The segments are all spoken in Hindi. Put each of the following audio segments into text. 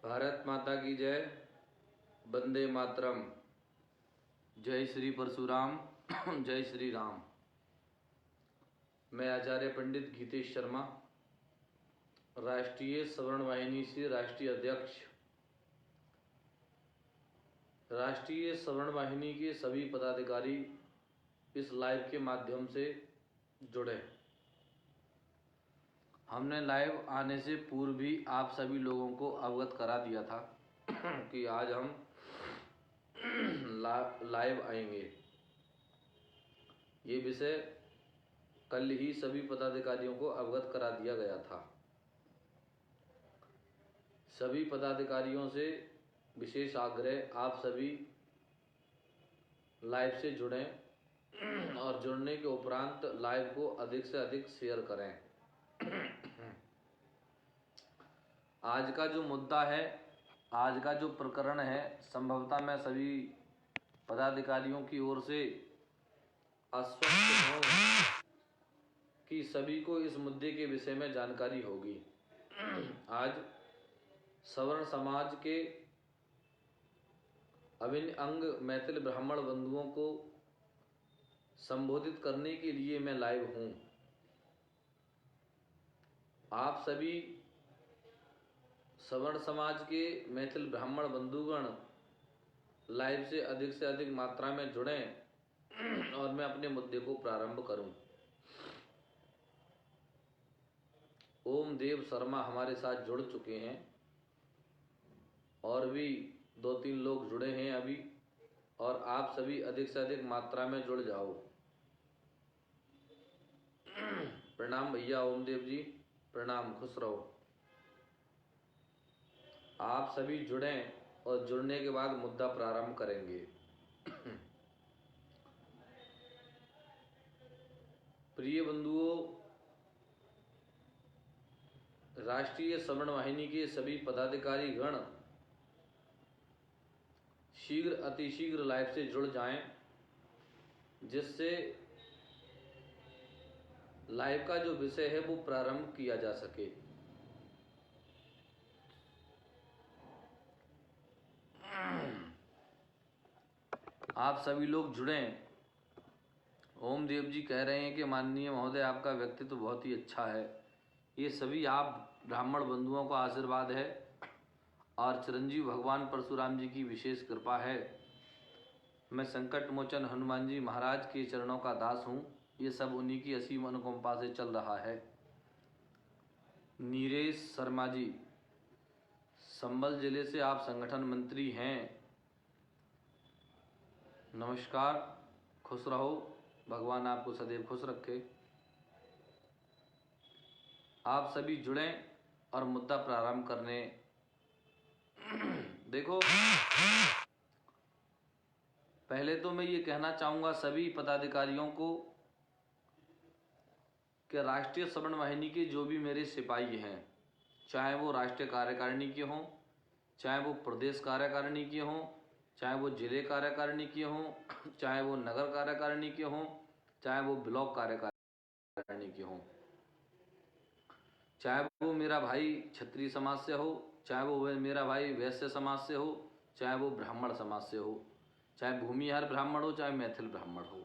भारत माता की जय। वंदे मातरम। जय श्री परशुराम। जय श्री राम। मैं आचार्य पंडित गीतेश शर्मा, राष्ट्रीय सवर्ण वाहिनी से राष्ट्रीय अध्यक्ष। राष्ट्रीय सवर्ण वाहिनी के सभी पदाधिकारी इस लाइव के माध्यम से जुड़े। हमने लाइव आने से पूर्व भी आप सभी लोगों को अवगत करा दिया था कि आज हम लाइव आएंगे। ये विषय कल ही सभी पदाधिकारियों को अवगत करा दिया गया था। सभी पदाधिकारियों से विशेष आग्रह, आप सभी लाइव से जुड़ें और जुड़ने के उपरांत लाइव को अधिक से अधिक शेयर करें। आज का जो मुद्दा है, आज का जो प्रकरण है, संभवतः मैं सभी पदाधिकारियों की ओर से आश्वस्त हूँ कि सभी को इस मुद्दे के विषय में जानकारी होगी। आज सवर्ण समाज के अभिन्न अंग मैथिल ब्राह्मण बंधुओं को संबोधित करने के लिए मैं लाइव हूँ। आप सभी सवर्ण समाज के मैथिल ब्राह्मण बंधुगण लाइव से अधिक मात्रा में जुड़ें और मैं अपने मुद्दे को प्रारंभ करूं। ओम देव शर्मा हमारे साथ जुड़ चुके हैं और भी 2-3 लोग जुड़े हैं अभी, और आप सभी अधिक से अधिक मात्रा में जुड़ जाओ। प्रणाम भैया ओम देव जी, प्रणाम, खुश रहो। आप सभी जुड़ें और जुड़ने के बाद मुद्दा प्रारंभ करेंगे। प्रिय बंधुओं, राष्ट्रीय सवर्ण वाहिनी के सभी पदाधिकारी गण शीघ्र अतिशीघ्र लाइव से जुड़ जाएं, जिससे लाइव का जो विषय है वो प्रारंभ किया जा सके। आप सभी लोग जुड़ें। ओम देव जी कह रहे हैं कि माननीय महोदय, आपका व्यक्तित्व बहुत ही अच्छा है। ये सभी आप ब्राह्मण बंधुओं का आशीर्वाद है और चिरंजीव भगवान परशुराम जी की विशेष कृपा है। मैं संकट मोचन हनुमान जी महाराज के चरणों का दास हूँ। ये सब उन्हीं की असीम अनुकंपा से चल रहा है। नीरेश शर्मा जी, संबल जिले से आप संगठन मंत्री हैं। नमस्कार, खुश रहो, भगवान आपको सदैव खुश रखे। आप सभी जुड़ें और मुद्दा प्रारंभ करने। देखो, पहले तो मैं ये कहना चाहूँगा सभी पदाधिकारियों को कि राष्ट्रीय सवर्ण वाहिनी के जो भी मेरे सिपाही हैं, चाहे वो राष्ट्रीय कार्यकारिणी के हों, चाहे वो प्रदेश कार्यकारिणी के हों, चाहे वो जिले कार्यकारिणी के हों, चाहे वो नगर कार्यकारिणी के हों, चाहे वो ब्लॉक कार्यकारिणी के हों, चाहे वो मेरा भाई क्षत्रिय समाज से हो, चाहे वो मेरा भाई वैश्य समाज से हो, चाहे वो ब्राह्मण समाज से हो, चाहे भूमिहार ब्राह्मण हो, चाहे मैथिल ब्राह्मण हो।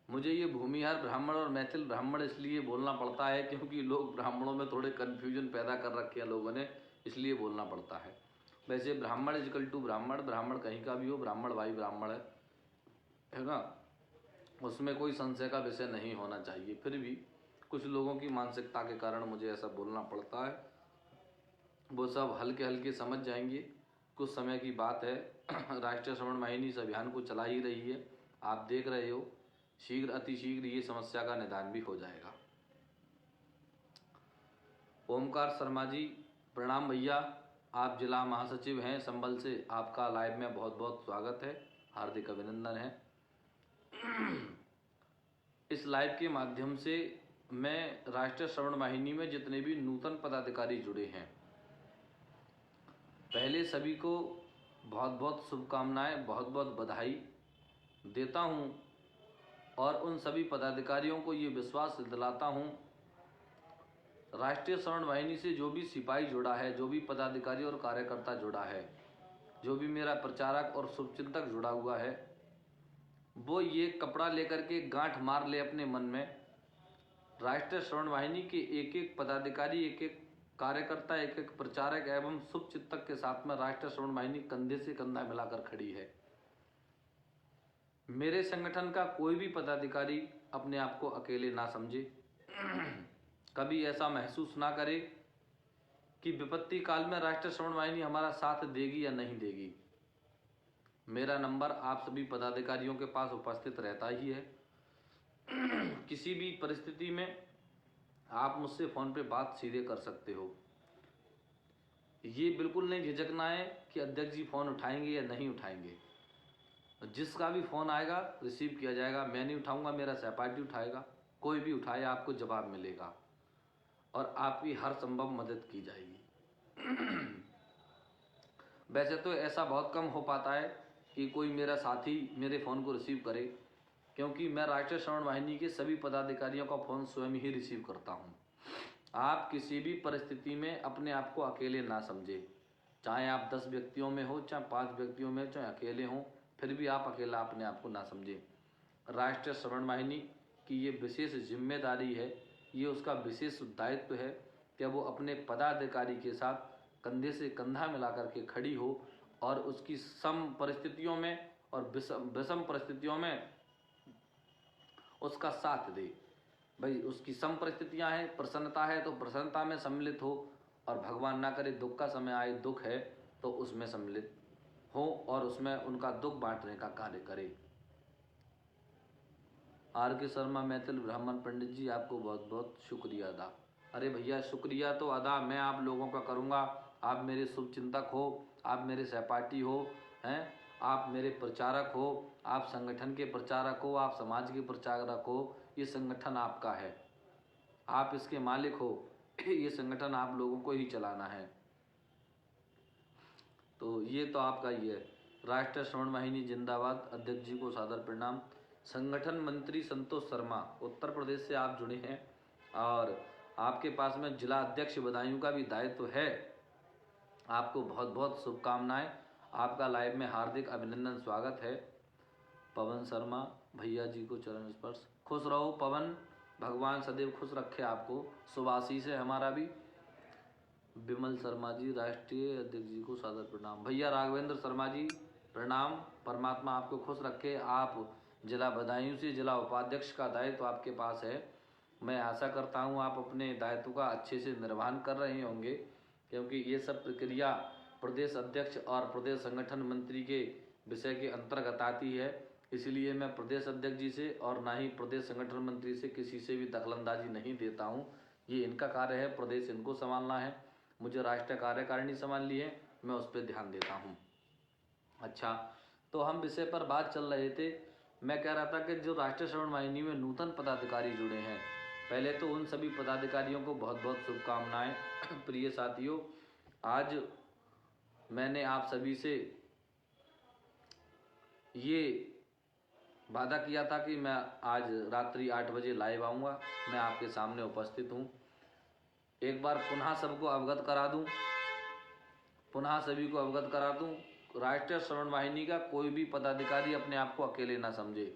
मुझे ये भूमिहार ब्राह्मण और मैथिल ब्राह्मण इसलिए बोलना पड़ता है क्योंकि लोग ब्राह्मणों में थोड़े कन्फ्यूजन पैदा कर रखे हैं लोगों ने, इसलिए बोलना पड़ता है। वैसे ब्राह्मण इजकल टू ब्राह्मण, ब्राह्मण कहीं का भी हो, ब्राह्मण भाई ब्राह्मण है ना, उसमें कोई संशय का विषय नहीं होना चाहिए। फिर भी कुछ लोगों की मानसिकता के कारण मुझे ऐसा बोलना पड़ता है। वो सब हल्के हल्के समझ जाएंगे, कुछ समय की बात है। राष्ट्रीय सवर्ण वाहिनी इस अभियान को चला ही रही है, आप देख रहे हो। शीघ्र अतिशीघ्र ये समस्या का निदान भी हो जाएगा। ओमकार शर्मा जी, प्रणाम भैया, आप जिला महासचिव हैं संबल से, आपका लाइव में बहुत बहुत स्वागत है, हार्दिक अभिनंदन है। इस लाइव के माध्यम से मैं राष्ट्रीय सवर्ण वाहिनी में जितने भी नूतन पदाधिकारी जुड़े हैं, पहले सभी को बहुत बहुत शुभकामनाएं, बहुत बहुत बधाई देता हूं और उन सभी पदाधिकारियों को ये विश्वास दिलाता हूं राष्ट्रीय श्रवण वाहिनी से जो भी सिपाही जुड़ा है, जो भी पदाधिकारी और कार्यकर्ता जुड़ा है, जो भी मेरा प्रचारक और शुभचिंतक जुड़ा हुआ है, वो ये कपड़ा लेकर के गांठ मार ले अपने मन में, राष्ट्रीय श्रवण वाहिनी के एक एक पदाधिकारी, एक एक कार्यकर्ता, एक एक प्रचारक एवं शुभचिंतक के साथ में राष्ट्रीय श्रवण वाहिनी कंधे से कंधा मिलाकर खड़ी है। मेरे संगठन का कोई भी पदाधिकारी अपने आप को अकेले ना समझे, कभी ऐसा महसूस ना करे कि विपत्ति काल में राष्ट्रीय श्रवण वाहिनी हमारा साथ देगी या नहीं देगी। मेरा नंबर आप सभी पदाधिकारियों के पास उपस्थित रहता ही है। किसी भी परिस्थिति में आप मुझसे फ़ोन पे बात सीधे कर सकते हो। ये बिल्कुल नहीं झिझकना है कि अध्यक्ष जी फ़ोन उठाएंगे या नहीं उठाएंगे। जिसका भी फ़ोन आएगा रिसीव किया जाएगा। मैं नहीं उठाऊंगा, मेरा सहपाठी उठाएगा। कोई भी उठाए आपको जवाब मिलेगा और आपकी हर संभव मदद की जाएगी। वैसे तो ऐसा बहुत कम हो पाता है कि कोई मेरा साथी मेरे फ़ोन को रिसीव करे, क्योंकि मैं राष्ट्रीय श्रवण वाहिनी के सभी पदाधिकारियों का फ़ोन स्वयं ही रिसीव करता हूं। आप किसी भी परिस्थिति में अपने आप को अकेले ना समझे, चाहे आप 10 व्यक्तियों में हो, चाहे 5 व्यक्तियों में, चाहे अकेले हों, फिर भी आप अकेला अपने आप को ना समझें। राष्ट्रीय श्रवण वाहिनी की ये विशेष जिम्मेदारी है, ये उसका विशेष दायित्व है कि वो अपने पदाधिकारी के साथ कंधे से कंधा मिलाकर के खड़ी हो और उसकी सम परिस्थितियों में और विषम परिस्थितियों में उसका साथ दे। भाई उसकी सम परिस्थितियाँ हैं, प्रसन्नता है तो प्रसन्नता में सम्मिलित हो, और भगवान ना करे दुख का समय आए, दुख है तो उसमें सम्मिलित हो और उसमें उनका दुख बांटने का कार्य करे। आर के शर्मा मैथिल ब्राह्मण पंडित जी, आपको बहुत बहुत शुक्रिया अदा। अरे भैया शुक्रिया तो अदा मैं आप लोगों का करूँगा। आप मेरे शुभचिंतक हो, आप मेरे सहपाठी हो, हैं, आप मेरे प्रचारक हो, आप संगठन के प्रचारक हो, आप समाज के प्रचारक हो। ये संगठन आपका है, आप इसके मालिक हो। ये संगठन आप लोगों को ही चलाना है, तो ये तो आपका ही है। राष्ट्रीय श्रवण वाहिनी जिंदाबाद। अध्यक्ष जी को सादर प्रणाम। संगठन मंत्री संतोष शर्मा, उत्तर प्रदेश से आप जुड़े हैं और आपके पास में जिला अध्यक्ष बदायूं का भी दायित्व है। आपको बहुत बहुत शुभकामनाएं। आपका लाइव में हार्दिक अभिनंदन, स्वागत है। पवन शर्मा भैया जी को चरण स्पर्श। खुश रहो पवन, भगवान सदैव खुश रखे आपको। शुभाशीष है हमारा भी। विमल शर्मा जी, राष्ट्रीय अध्यक्ष जी को सादर प्रणाम। भैया राघवेंद्र शर्मा जी प्रणाम, परमात्मा आपको खुश रखे। आप जिला बदायूं से जिला उपाध्यक्ष का दायित्व आपके पास है। मैं आशा करता हूं आप अपने दायित्व का अच्छे से निर्वहन कर रहे होंगे, क्योंकि ये सब प्रक्रिया प्रदेश अध्यक्ष और प्रदेश संगठन मंत्री के विषय के अंतर्गत आती है। इसलिए मैं प्रदेश अध्यक्ष जी से और ना ही प्रदेश संगठन मंत्री से किसी से भी दखलंदाजी नहीं देता हूँ। ये इनका कार्य है, प्रदेश इनको संभालना है। मुझे राष्ट्रीय कार्यकारिणी संभाल ली है, मैं उस पर ध्यान देता हूँ। अच्छा, तो हम विषय पर बात चल रहे थे। मैं कह रहा था कि जो राष्ट्रीय श्रवण वाहिनी में नूतन पदाधिकारी जुड़े हैं, पहले तो उन सभी पदाधिकारियों को बहुत बहुत शुभकामनाएं। प्रिय साथियों, आज मैंने आप सभी से ये वादा किया था कि मैं आज रात्रि 8 बजे लाइव आऊँगा। मैं आपके सामने उपस्थित हूँ। एक बार पुनः सबको अवगत करा दूँ, पुनः सभी को अवगत करा दूँ, राष्ट्रीय श्रवण वाहिनी का कोई भी पदाधिकारी अपने आप को अकेले ना समझे।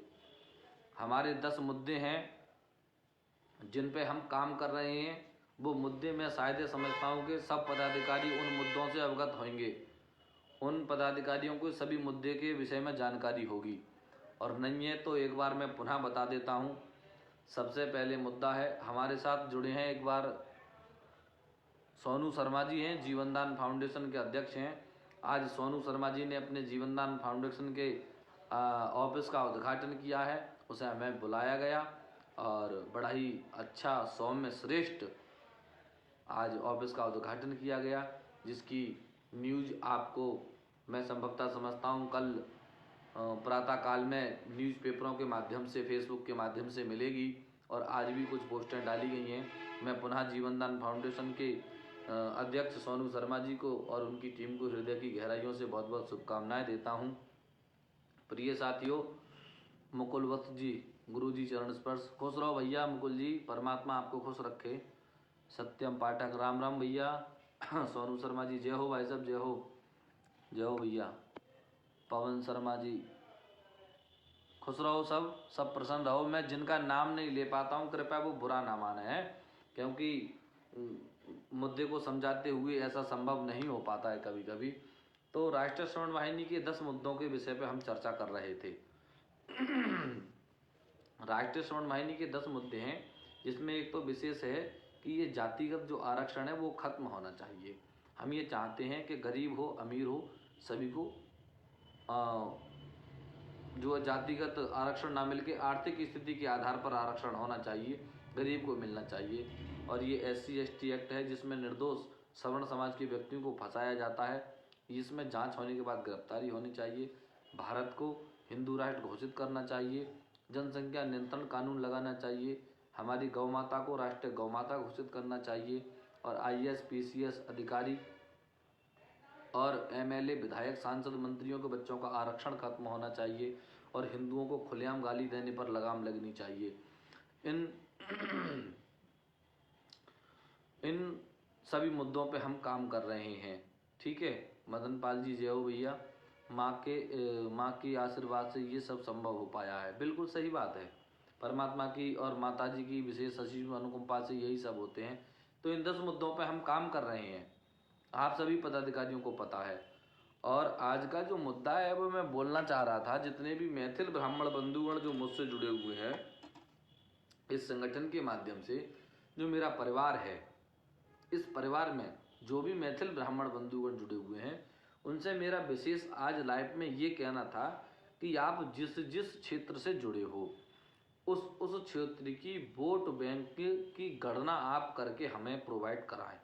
हमारे 10 मुद्दे हैं जिन पे हम काम कर रहे हैं। वो मुद्दे मैं शायद समझता हूँ कि सब पदाधिकारी उन मुद्दों से अवगत होंगे। उन पदाधिकारियों को सभी मुद्दे के विषय में जानकारी होगी, और नहीं है तो एक बार मैं पुनः बता देता हूँ। सबसे पहले मुद्दा है, हमारे साथ जुड़े हैं एक बार सोनू शर्मा जी हैं, जीवनदान फाउंडेशन के अध्यक्ष हैं। आज सोनू शर्मा जी ने अपने जीवनदान फाउंडेशन के ऑफिस का उद्घाटन किया है। उसे हमें बुलाया गया और बड़ा ही अच्छा सौम्य श्रेष्ठ आज ऑफिस का उद्घाटन किया गया, जिसकी न्यूज़ आपको मैं संभवतः समझता हूँ कल प्रातः काल में न्यूज़पेपरों के माध्यम से, फेसबुक के माध्यम से मिलेगी। और आज भी कुछ पोस्टर डाली गई हैं। मैं पुनः जीवनदान फाउंडेशन के अध्यक्ष सोनू शर्मा जी को और उनकी टीम को हृदय की गहराइयों से बहुत बहुत शुभकामनाएं देता हूं। प्रिय साथियों, मुकुल वत्स जी, गुरु जी चरण स्पर्श। खुश रहो भैया मुकुल जी, परमात्मा आपको खुश रखे। सत्यम पाठक राम राम भैया। सोनू शर्मा जी जय हो भाई साहब, जय हो भैया। पवन शर्मा जी खुश रहो, सब प्रसन्न रहो। मैं जिनका नाम नहीं ले पाता हूँ कृपया वो बुरा ना माने हैं, क्योंकि मुद्दे को समझाते हुए ऐसा संभव नहीं हो पाता है कभी कभी। तो राष्ट्रीय श्रवण वाहिनी के 10 मुद्दों के विषय पे हम चर्चा कर रहे थे। राष्ट्रीय श्रवण वाहिनी के 10 मुद्दे हैं, जिसमें एक तो विशेष है कि ये जातिगत जो आरक्षण है वो खत्म होना चाहिए। हम ये चाहते हैं कि गरीब हो अमीर हो सभी को जो जातिगत आरक्षण ना मिलके आर्थिक स्थिति के आधार पर आरक्षण होना चाहिए, गरीब को मिलना चाहिए। और ये SC/ST एक्ट है जिसमें निर्दोष सवर्ण समाज के व्यक्तियों को फंसाया जाता है, इसमें जांच होने के बाद गिरफ्तारी होनी चाहिए। भारत को हिंदू राष्ट्र घोषित करना चाहिए, जनसंख्या नियंत्रण कानून लगाना चाहिए, हमारी गौ माता को राष्ट्रीय गौ माता घोषित करना चाहिए, और IAS PCS अधिकारी और MLA विधायक सांसद मंत्रियों के बच्चों का आरक्षण खत्म होना चाहिए, और हिंदुओं को खुलेआम गाली देने पर लगाम लगनी चाहिए। इन सभी मुद्दों पे हम काम कर रहे हैं, ठीक है। मदन पाल जी जय हो भैया। माँ के आशीर्वाद से ये सब संभव हो पाया है, बिल्कुल सही बात है। परमात्मा की और माता जी की विशेष असीम अनुकंपा से यही सब होते हैं। तो इन 10 मुद्दों पे हम काम कर रहे हैं, आप सभी पदाधिकारियों को पता है। और आज का जो मुद्दा है वो मैं बोलना चाह रहा था, जितने भी मैथिल ब्राह्मण बंधुगण जो मुझसे जुड़े हुए हैं इस संगठन के माध्यम से, जो मेरा परिवार है, इस परिवार में जो भी मैथिल ब्राह्मण बंधुगण जुड़े हुए हैं उनसे मेरा विशेष आज लाइव में ये कहना था कि आप जिस जिस क्षेत्र से जुड़े हो उस क्षेत्र की वोट बैंक की गणना आप करके हमें प्रोवाइड कराएं।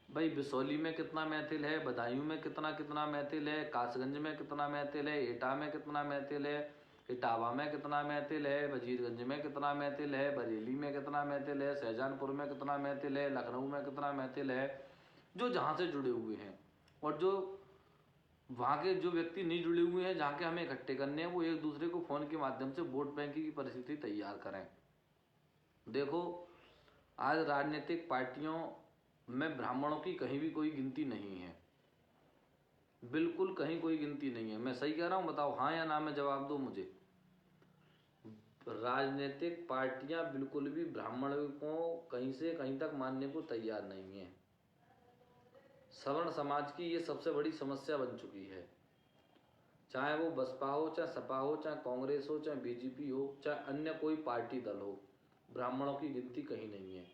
भाई बिसौली में कितना मैथिल है, बदायूं में कितना मैथिल है, कासगंज में कितना मैथिल है, एटा में कितना मैथिल है, इटावा में कितना मैथिल है, वजीरगंज में कितना मैथिल है, बरेली में कितना मैथिल है, शाहजहानपुर में कितना मैथिल है, लखनऊ में कितना मैथिल है, जो जहाँ से जुड़े हुए हैं। और जो वहाँ के जो व्यक्ति नहीं जुड़े हुए हैं, जहाँ के हमें इकट्ठे करने हैं, वो एक दूसरे को फ़ोन के माध्यम से वोट बैंक की परिस्थिति तैयार करें। देखो आज राजनीतिक पार्टियों में ब्राह्मणों की कहीं भी कोई गिनती नहीं है, बिल्कुल कहीं कोई गिनती नहीं है। मैं सही कह रहा हूँ? बताओ हाँ या ना में जवाब दो मुझे। राजनीतिक पार्टियां बिल्कुल भी ब्राह्मणों को कहीं से कहीं तक मानने को तैयार नहीं है। सवर्ण समाज की ये सबसे बड़ी समस्या बन चुकी है, चाहे वो बसपा हो, चाहे सपा हो, चाहे कांग्रेस हो, चाहे BJP हो, चाहे अन्य कोई पार्टी दल हो, ब्राह्मणों की गिनती कहीं नहीं है।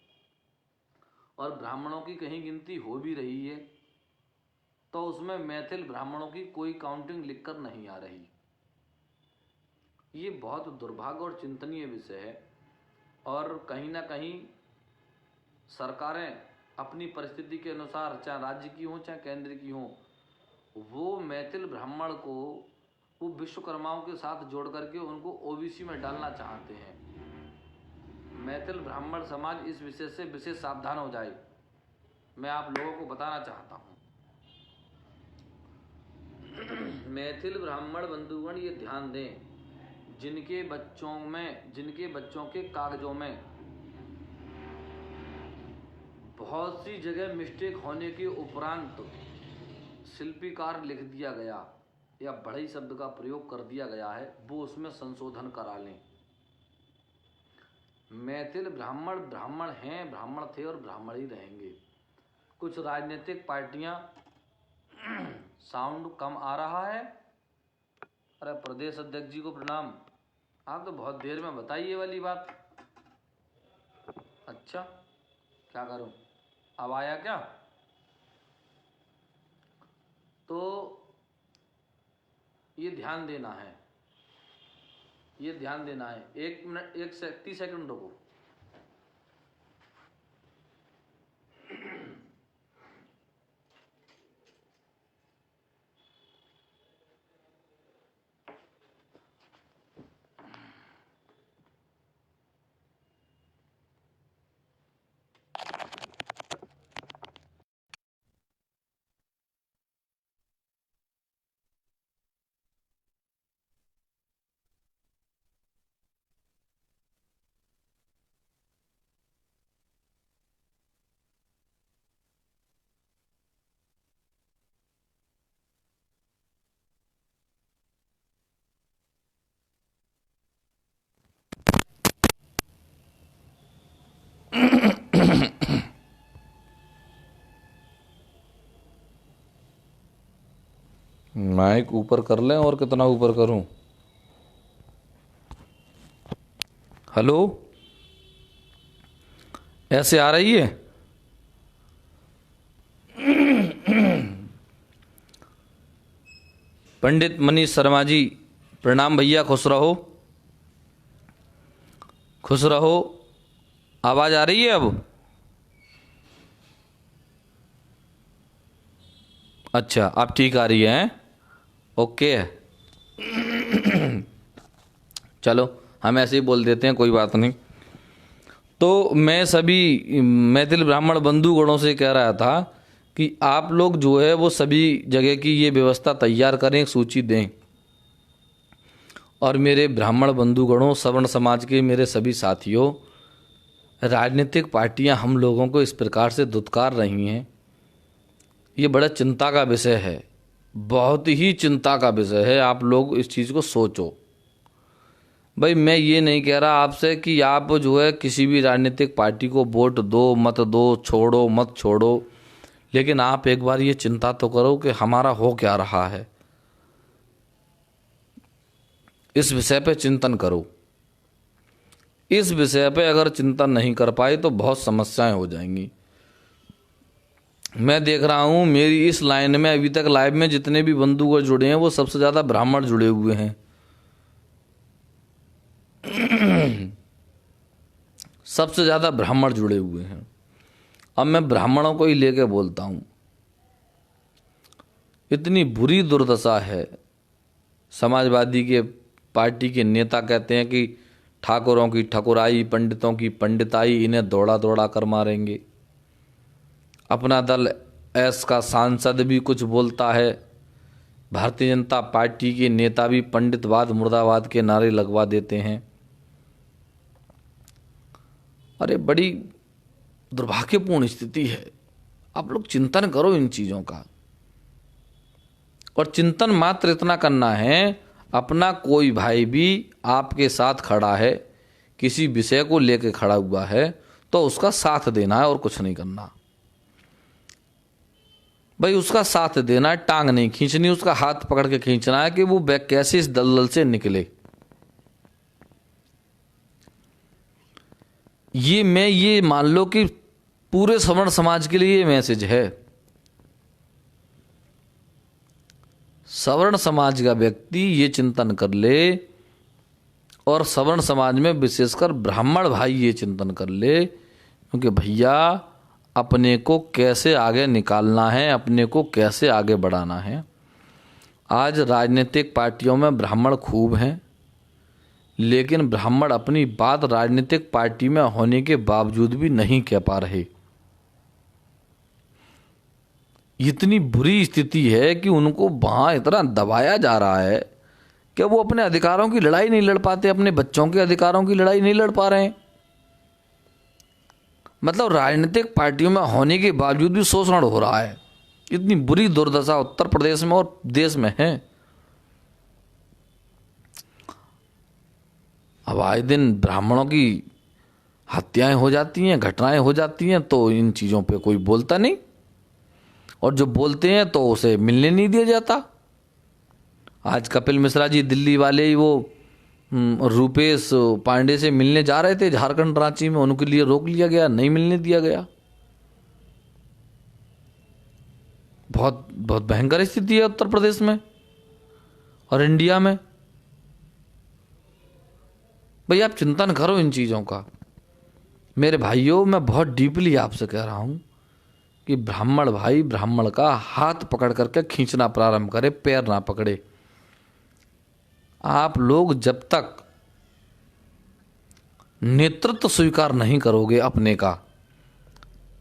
और ब्राह्मणों की कहीं गिनती हो भी रही है तो उसमें मैथिल ब्राह्मणों की कोई काउंटिंग लिखकर नहीं आ रही। ये बहुत दुर्भाग्य और चिंतनीय विषय है। और कहीं ना कहीं सरकारें अपनी परिस्थिति के अनुसार, चाहे राज्य की हो चाहे केंद्र की हो, वो मैथिल ब्राह्मण को वो विश्वकर्माओं के साथ जोड़ करके उनको OBC में डालना चाहते हैं। मैथिल ब्राह्मण समाज इस विषय से विशेष सावधान हो जाए, मैं आप लोगों को बताना चाहता हूँ। मैथिल ब्राह्मण बंधुगण ये ध्यान दें, जिनके बच्चों के कागजों में बहुत सी जगह मिस्टेक होने के उपरांत शिल्पीकार लिख दिया गया या बढ़ई शब्द का प्रयोग कर दिया गया है, वो उसमें संशोधन करा लें। मैथिल ब्राह्मण हैं, ब्राह्मण थे और ब्राह्मण ही रहेंगे। कुछ राजनीतिक पार्टियां साउंड कम आ रहा है। अरे प्रदेश अध्यक्ष जी को प्रणाम, आप तो बहुत देर में बताइए वाली बात। अच्छा क्या करूं, अब आया क्या? तो ये ध्यान देना है, 1 मिनट 30 सेकंड रुको। माइक ऊपर कर लें, और कितना ऊपर करूं? हेलो, ऐसे आ रही है? पंडित मनीष शर्मा जी प्रणाम भैया, खुश रहो खुश रहो। आवाज आ रही है अब? अच्छा, आप ठीक आ रही है? ओके है। चलो हम ऐसे ही बोल देते हैं, कोई बात नहीं। तो मैं सभी मैथिल ब्राह्मण बंधुगणों से कह रहा था कि आप लोग जो है वो सभी जगह की ये व्यवस्था तैयार करें, एक सूची दें। और मेरे ब्राह्मण बंधुगणों, सवर्ण समाज के मेरे सभी साथियों, राजनीतिक पार्टियां हम लोगों को इस प्रकार से धुतकार रही हैं, ये बड़ा चिंता का विषय है, बहुत ही चिंता का विषय है। आप लोग इस चीज़ को सोचो। भाई मैं ये नहीं कह रहा आपसे कि आप जो है किसी भी राजनीतिक पार्टी को वोट दो मत दो, छोड़ो मत छोड़ो, लेकिन आप एक बार ये चिंता तो करो कि हमारा हो क्या रहा है। इस विषय पे चिंतन करो। इस विषय पे अगर चिंतन नहीं कर पाए तो बहुत समस्याएं हो जाएंगी। मैं देख रहा हूँ मेरी इस लाइन में अभी तक लाइव में जितने भी बंधुगण जुड़े हैं वो सबसे ज़्यादा ब्राह्मण जुड़े हुए हैं। सबसे ज़्यादा ब्राह्मण जुड़े हुए हैं। अब मैं ब्राह्मणों को ही लेके बोलता हूँ, इतनी बुरी दुर्दशा है। समाजवादी के पार्टी के नेता कहते हैं कि ठाकुरों की ठकुराई, पंडितों की पंडिताई, इन्हें दौड़ा दौड़ा कर मारेंगे। अपना दल एस का सांसद भी कुछ बोलता है, भारतीय जनता पार्टी के नेता भी पंडितवाद मुर्दाबाद के नारे लगवा देते हैं। अरे बड़ी दुर्भाग्यपूर्ण स्थिति है। आप लोग चिंतन करो इन चीज़ों का, और चिंतन मात्र इतना करना है, अपना कोई भाई भी आपके साथ खड़ा है, किसी विषय को लेकर खड़ा हुआ है, तो उसका साथ देना है और कुछ नहीं करना। भाई उसका साथ देना है, टांग नहीं खींचनी, उसका हाथ पकड़ के खींचना है कि वो कैसे इस दलदल से निकले। ये मान लो कि पूरे सवर्ण समाज के लिए ये मैसेज है। सवर्ण समाज का व्यक्ति ये चिंतन कर ले, और सवर्ण समाज में विशेषकर ब्राह्मण भाई ये चिंतन कर ले, क्योंकि भैया अपने को कैसे आगे निकालना है, अपने को कैसे आगे बढ़ाना है। आज राजनीतिक पार्टियों में ब्राह्मण खूब हैं, लेकिन ब्राह्मण अपनी बात राजनीतिक पार्टी में होने के बावजूद भी नहीं कह पा रहे। इतनी बुरी स्थिति है कि उनको वहाँ इतना दबाया जा रहा है कि वो अपने अधिकारों की लड़ाई नहीं लड़ पाते, अपने बच्चों के अधिकारों की लड़ाई नहीं लड़ पा रहे हैं। मतलब राजनीतिक पार्टियों में होने के बावजूद भी शोषण हो रहा है। इतनी बुरी दुर्दशा उत्तर प्रदेश में और देश में है। अब आए दिन ब्राह्मणों की हत्याएं हो जाती हैं, घटनाएं हो जाती हैं, तो इन चीज़ों पे कोई बोलता नहीं, और जो बोलते हैं तो उसे मिलने नहीं दिया जाता। आज कपिल मिश्रा जी दिल्ली वाले ही वो रूपेश पांडे से मिलने जा रहे थे झारखंड रांची में, उनके लिए रोक लिया गया, नहीं मिलने दिया गया। बहुत बहुत भयंकर स्थिति है उत्तर प्रदेश में और इंडिया में। भाई आप चिंतन करो इन चीज़ों का। मेरे भाइयों, मैं बहुत डीपली आपसे कह रहा हूँ कि ब्राह्मण भाई ब्राह्मण का हाथ पकड़ करके खींचना प्रारंभ करे, पैर ना पकड़े। आप लोग जब तक नेतृत्व स्वीकार नहीं करोगे अपने का,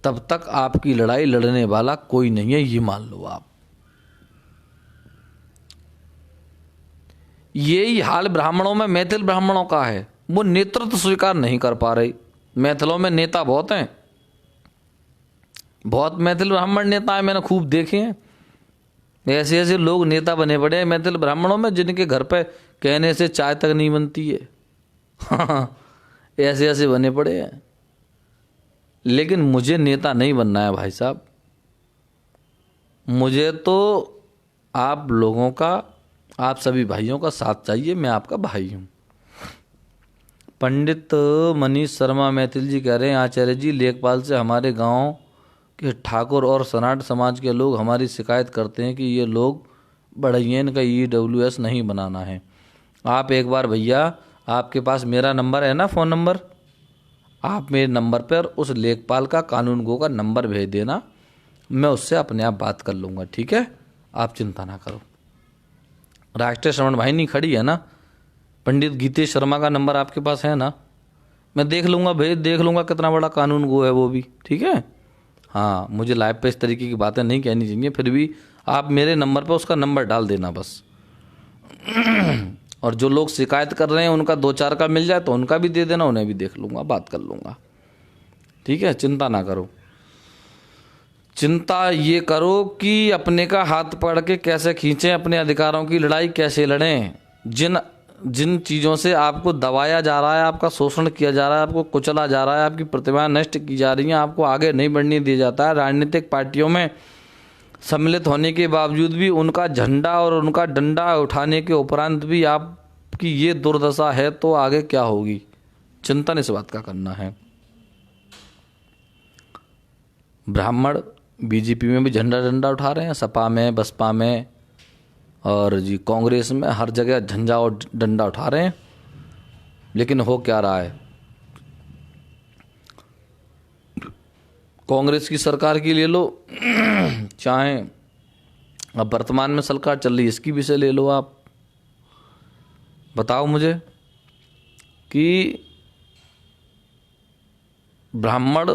तब तक आपकी लड़ाई लड़ने वाला कोई नहीं है, ये मान लो आप। यही हाल ब्राह्मणों में, मैथिल ब्राह्मणों का है। वो नेतृत्व स्वीकार नहीं कर पा रहे। मैथिलों में नेता बहुत हैं, बहुत मैथिल ब्राह्मण नेता है, मैंने खूब देखे हैं। ऐसे ऐसे लोग नेता बने पड़े हैं मैथिल ब्राह्मणों में, जिनके घर पे कहने से चाय तक नहीं बनती है। हाँ, ऐसे ऐसे बने पड़े हैं। लेकिन मुझे नेता नहीं बनना है भाई साहब। मुझे तो आप लोगों का, आप सभी भाइयों का साथ चाहिए। मैं आपका भाई हूँ। पंडित मनीष शर्मा मैथिल जी कह रहे हैं, आचार्य जी लेखपाल से हमारे गांव के ठाकुर और सनाट समाज के लोग हमारी शिकायत करते हैं कि ये लोग बढ़इयन का EWS नहीं बनाना है। आप एक बार भैया, आपके पास मेरा नंबर है ना, फ़ोन नंबर, आप मेरे नंबर पर उस लेखपाल का कानून गो का नंबर भेज देना, मैं उससे अपने आप बात कर लूँगा, ठीक है? आप चिंता ना करो। राष्ट्रीय श्रवण वाहिनी खड़ी है ना, पंडित गीतेश शर्मा का नंबर आपके पास है ना, मैं देख लूँगा, भेज देख लूँगा कितना बड़ा कानून गो है वो भी, ठीक है? हाँ, मुझे लाइव पे इस तरीके की बातें नहीं कहनी चाहिए, फिर भी आप मेरे नंबर पर उसका नंबर डाल देना बस। और जो लोग शिकायत कर रहे हैं उनका 2-4 का मिल जाए तो उनका भी दे देना, उन्हें भी देख लूँगा, बात कर लूँगा, ठीक है? चिंता ना करो। चिंता ये करो कि अपने का हाथ पकड़ के कैसे खींचें, अपने अधिकारों की लड़ाई कैसे लड़ें। जिन चीज़ों से आपको दबाया जा रहा है, आपका शोषण किया जा रहा है, आपको कुचला जा रहा है, आपकी प्रतिभा नष्ट की जा रही है, आपको आगे नहीं बढ़ने दिया जाता है, राजनीतिक पार्टियों में सम्मिलित होने के बावजूद भी उनका झंडा और उनका डंडा उठाने के उपरांत भी आपकी ये दुर्दशा है, तो आगे क्या होगी? चिंतन इस बात का करना है। ब्राह्मण बीजेपी में भी झंडा डंडा उठा रहे हैं, सपा में, बसपा में और जी कांग्रेस में, हर जगह झंडा और डंडा उठा रहे हैं। लेकिन हो क्या रहा है? कांग्रेस की सरकार की ले लो, चाहे अब वर्तमान में सरकार चल रही है इसकी विषय ले लो, आप बताओ मुझे कि ब्राह्मण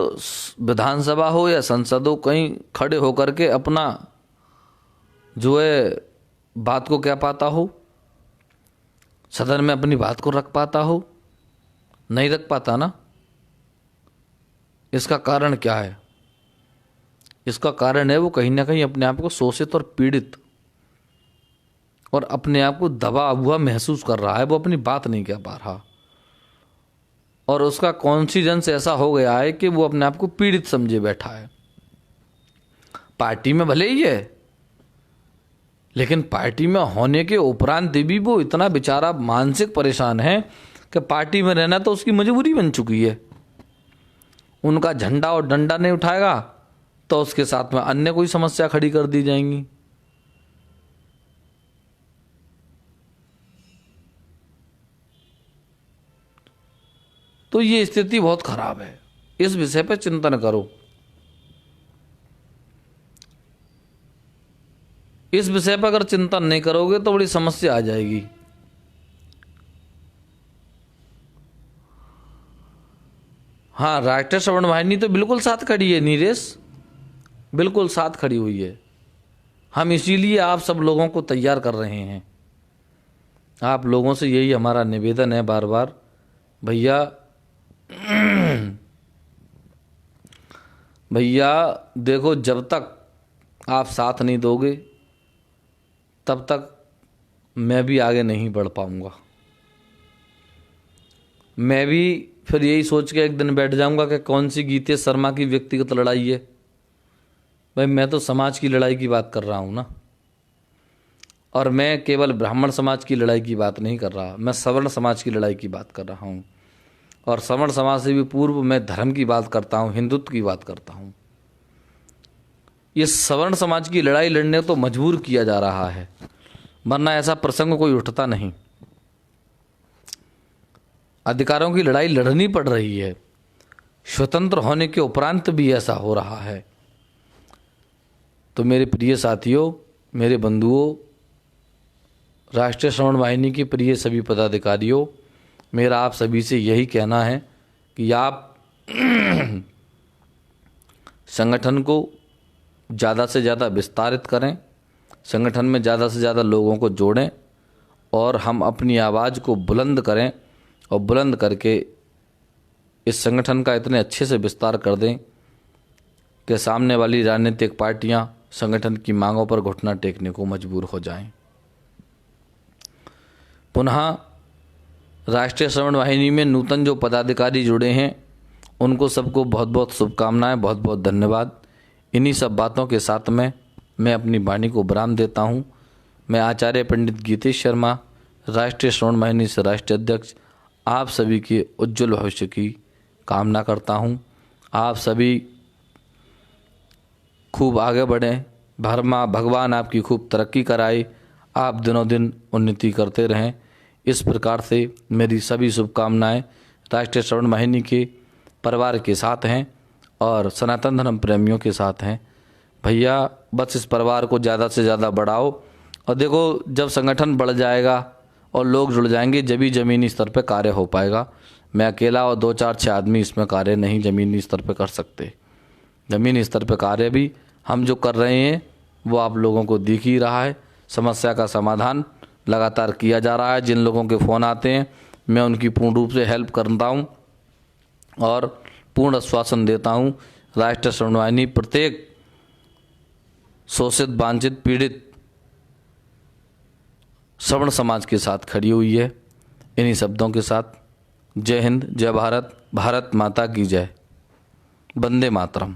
विधानसभा हो या संसद हो, कहीं खड़े होकर के अपना जो है बात को कह पाता हो, सदन में अपनी बात को रख पाता हो? नहीं रख पाता ना। इसका कारण क्या है? इसका कारण है वो कहीं ना कहीं अपने आप को शोषित और पीड़ित और अपने आप को दबा हुआ महसूस कर रहा है, वो अपनी बात नहीं कह पा रहा, और उसका कॉन्फिडेंस ऐसा हो गया है कि वो अपने आप को पीड़ित समझे बैठा है। पार्टी में भले ही है, लेकिन पार्टी में होने के उपरांत भी वो इतना बेचारा मानसिक परेशान है कि पार्टी में रहना तो उसकी मजबूरी बन चुकी है। उनका झंडा और डंडा नहीं उठाएगा तो उसके साथ में अन्य कोई समस्या खड़ी कर दी जाएंगी। तो ये स्थिति बहुत खराब है। इस विषय पर चिंतन करो। इस विषय पर अगर चिंतन नहीं करोगे तो बड़ी समस्या आ जाएगी। हाँ, राष्ट्रीय श्रवण वाहिनी तो बिल्कुल साथ खड़ी है नीरेश, बिल्कुल साथ खड़ी हुई है। हम इसीलिए आप सब लोगों को तैयार कर रहे हैं। आप लोगों से यही हमारा निवेदन है बार बार, भैया भैया देखो, जब तक आप साथ नहीं दोगे तब तक मैं भी आगे नहीं बढ़ पाऊंगा। मैं भी फिर यही सोच के एक दिन बैठ जाऊंगा कि कौन सी गीतेश शर्मा की व्यक्तिगत लड़ाई है। भाई मैं तो समाज की लड़ाई की बात कर रहा हूँ ना, और मैं केवल ब्राह्मण समाज की लड़ाई की बात नहीं कर रहा, मैं सवर्ण समाज की लड़ाई की बात कर रहा हूँ। और सवर्ण समाज से भी पूर्व मैं धर्म की बात करता हूँ, हिंदुत्व की बात करता हूँ। ये सवर्ण समाज की लड़ाई लड़ने तो मजबूर किया जा रहा है, वरना ऐसा प्रसंग कोई उठता नहीं। अधिकारों की लड़ाई लड़नी पड़ रही है, स्वतंत्र होने के उपरांत भी ऐसा हो रहा है। तो मेरे प्रिय साथियों, मेरे बंधुओं, राष्ट्रीय श्रवण वाहिनी के प्रिय सभी पदाधिकारियों, मेरा आप सभी से यही कहना है कि आप संगठन को ज़्यादा से ज़्यादा विस्तारित करें, संगठन में ज़्यादा से ज़्यादा लोगों को जोड़ें और हम अपनी आवाज़ को बुलंद करें, और बुलंद करके इस संगठन का इतने अच्छे से विस्तार कर दें कि सामने वाली राजनीतिक पार्टियां संगठन की मांगों पर घुटना टेकने को मजबूर हो जाएं। पुनः राष्ट्रीय श्रवण वाहिनी में नूतन जो पदाधिकारी जुड़े हैं उनको सबको बहुत बहुत शुभकामनाएं, बहुत बहुत धन्यवाद। इन्हीं सब बातों के साथ में मैं अपनी वाणी को विराम देता हूं। मैं आचार्य पंडित गीतेश शर्मा, राष्ट्रीय श्रवण वाहिनी से राष्ट्रीय अध्यक्ष, आप सभी के उज्जवल भविष्य की कामना करता हूँ। आप सभी खूब आगे बढ़ें, भगवान आपकी खूब तरक्की कराए, आप दिनों दिन उन्नति करते रहें। इस प्रकार से मेरी सभी शुभकामनाएं राष्ट्रीय श्रवण वाहिनी के परिवार के साथ हैं और सनातन धर्म प्रेमियों के साथ हैं। भैया बस इस परिवार को ज़्यादा से ज़्यादा बढ़ाओ, और देखो जब संगठन बढ़ जाएगा और लोग जुड़ जाएंगे जब ज़मीनी स्तर पर कार्य हो पाएगा। मैं अकेला और 2-4-6 आदमी इसमें कार्य नहीं ज़मीनी स्तर पर कर सकते। ज़मीनी स्तर पर कार्य भी हम जो कर रहे हैं वो आप लोगों को दिख ही रहा है। समस्या का समाधान लगातार किया जा रहा है। जिन लोगों के फ़ोन आते हैं मैं उनकी पूर्ण रूप से हेल्प करता हूं और पूर्ण आश्वासन देता हूं। राष्ट्रीय श्रवण वाहिनी प्रत्येक शोषित, वांछित, पीड़ित श्रवण समाज के साथ खड़ी हुई है। इन्हीं शब्दों के साथ जय हिंद, जय भारत, भारत माता की जय, वंदे मातरम।